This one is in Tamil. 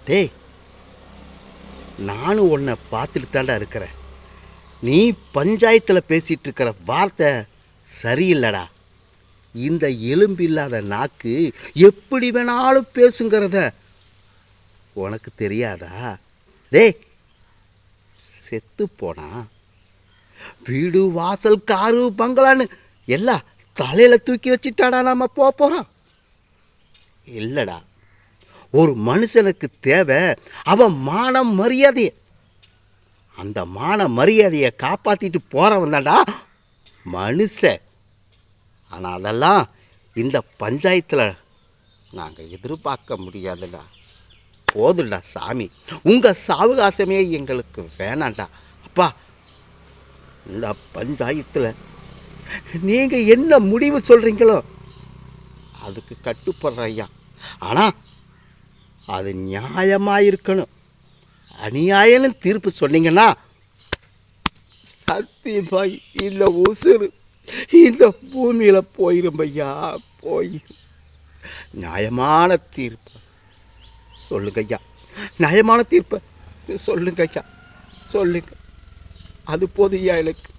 டேய், நானும் உன்னை பார்த்துட்டு தாண்டா இருக்கிறேன். நீ பஞ்சாயத்தில் பேசிகிட்டு இருக்கிற வார்த்தை சரியில்லடா. இந்த எலும்பு இல்லாத நாக்கு எப்படி வேணாலும் பேசுங்கிறத உனக்கு தெரியாதா? டேய், செத்து போனா வீடு வாசல் காரு பங்களான்னு எல்லாம் தலையில் தூக்கி வச்சுட்டாடா நம்ம போகிறோம்? இல்லைடா, ஒரு மனுஷனுக்கு தேவை அவன் மான மரியாதையை. அந்த மான மரியாதையை காப்பாற்றிட்டு போகிறவன் தான்டா மனுஷன். ஆனால் அதெல்லாம் இந்த பஞ்சாயத்தில் நாங்கள் எதிர்பார்க்க முடியாதுடா. போதுண்டா சாமி, உங்கள் சாவகாசமே எங்களுக்கு வேணாண்டா. அப்பா, இந்த பஞ்சாயத்தில் நீங்கள் என்ன முடிவு சொல்கிறீங்களோ அதுக்கு கட்டுப்படுற ஐயா. ஆனால் அது நியாயமாக இருக்கணும். அநியாயம்னு தீர்ப்பு சொன்னீங்கன்னா சத்தியமாய் இந்த உசுறு இந்த பூமியில் போயிரும் ஐயா, போயிரும். நியாயமான தீர்ப்பு சொல்லுங்க ஐயா, நியாயமான தீர்ப்பை சொல்லுங்க ஐயா, சொல்லுங்க. அது போதும் ஐயா எனக்கு.